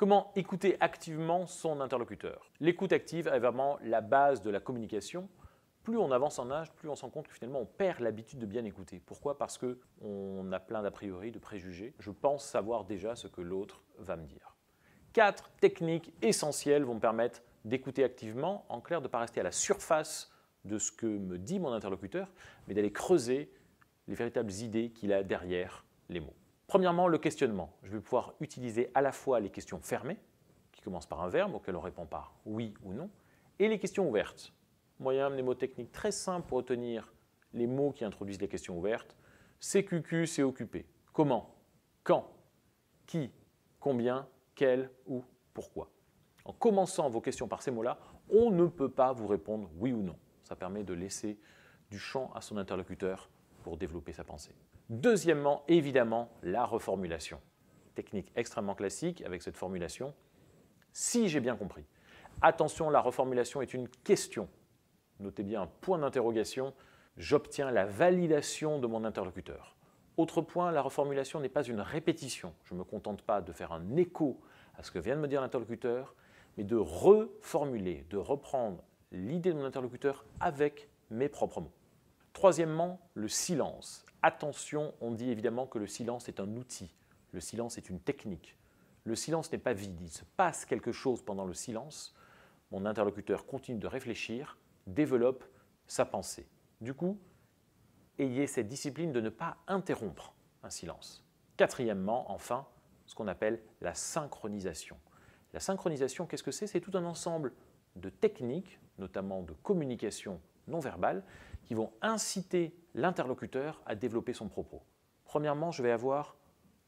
Comment écouter activement son interlocuteur? L'écoute active est vraiment la base de la communication. Plus on avance en âge, plus on se rend compte que finalement on perd l'habitude de bien écouter. Pourquoi? Parce qu'on a plein d'a priori, de préjugés. Je pense savoir déjà ce que l'autre va me dire. 4 techniques essentielles vont me permettre d'écouter activement, en clair de ne pas rester à la surface de ce que me dit mon interlocuteur, mais d'aller creuser les véritables idées qu'il a derrière les mots. Premièrement, le questionnement. Je vais pouvoir utiliser à la fois les questions fermées, qui commencent par un verbe auquel on répond par oui ou non, et les questions ouvertes. Moyen mnémotechnique très simple pour retenir les mots qui introduisent les questions ouvertes. C'est cucu, c'est occupé. Comment? Quand? Qui? Combien? Quel? Où? Pourquoi? En commençant vos questions par ces mots-là, on ne peut pas vous répondre oui ou non. Ça permet de laisser du champ à son interlocuteur pour développer sa pensée. Deuxièmement, évidemment, la reformulation. Technique extrêmement classique avec cette formulation. Si j'ai bien compris. Attention, la reformulation est une question. Notez bien un point d'interrogation. J'obtiens la validation de mon interlocuteur. Autre point, la reformulation n'est pas une répétition. Je ne me contente pas de faire un écho à ce que vient de me dire l'interlocuteur, mais de reformuler, de reprendre l'idée de mon interlocuteur avec mes propres mots. Troisièmement, le silence. Attention, on dit évidemment que le silence est un outil. Le silence est une technique. Le silence n'est pas vide, il se passe quelque chose pendant le silence. Mon interlocuteur continue de réfléchir, développe sa pensée. Du coup, ayez cette discipline de ne pas interrompre un silence. Quatrièmement, enfin, ce qu'on appelle la synchronisation. La synchronisation, qu'est-ce que c'est? C'est tout un ensemble de techniques, notamment de communication non verbale, qui vont inciter l'interlocuteur à développer son propos. Premièrement, je vais avoir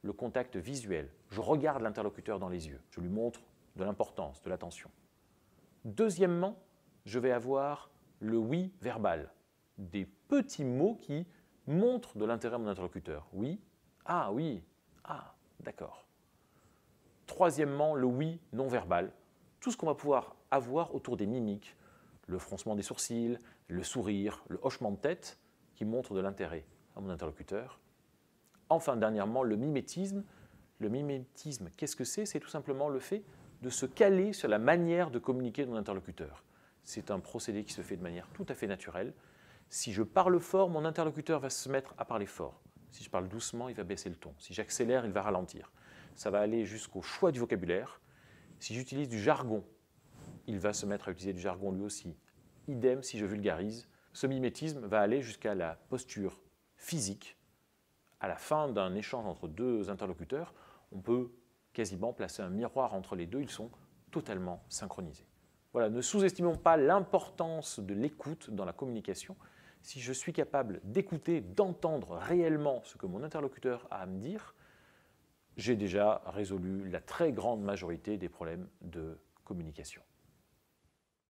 le contact visuel. Je regarde l'interlocuteur dans les yeux. Je lui montre de l'importance, de l'attention. Deuxièmement, je vais avoir le oui verbal. Des petits mots qui montrent de l'intérêt à mon interlocuteur. Oui, ah, d'accord. Troisièmement, le oui non verbal. Tout ce qu'on va pouvoir avoir autour des mimiques, le froncement des sourcils, le sourire, le hochement de tête qui montrent de l'intérêt à mon interlocuteur. Enfin, dernièrement, le mimétisme. Le mimétisme, qu'est-ce que c'est? C'est tout simplement le fait de se caler sur la manière de communiquer de mon interlocuteur. C'est un procédé qui se fait de manière tout à fait naturelle. Si je parle fort, mon interlocuteur va se mettre à parler fort. Si je parle doucement, il va baisser le ton. Si j'accélère, il va ralentir. Ça va aller jusqu'au choix du vocabulaire. Si j'utilise du jargon, il va se mettre à utiliser du jargon lui aussi. Idem si je vulgarise. Ce mimétisme va aller jusqu'à la posture physique. À la fin d'un échange entre deux interlocuteurs, on peut quasiment placer un miroir entre les deux. Ils sont totalement synchronisés. Voilà, ne sous-estimons pas l'importance de l'écoute dans la communication. Si je suis capable d'écouter, d'entendre réellement ce que mon interlocuteur a à me dire, j'ai déjà résolu la très grande majorité des problèmes de communication.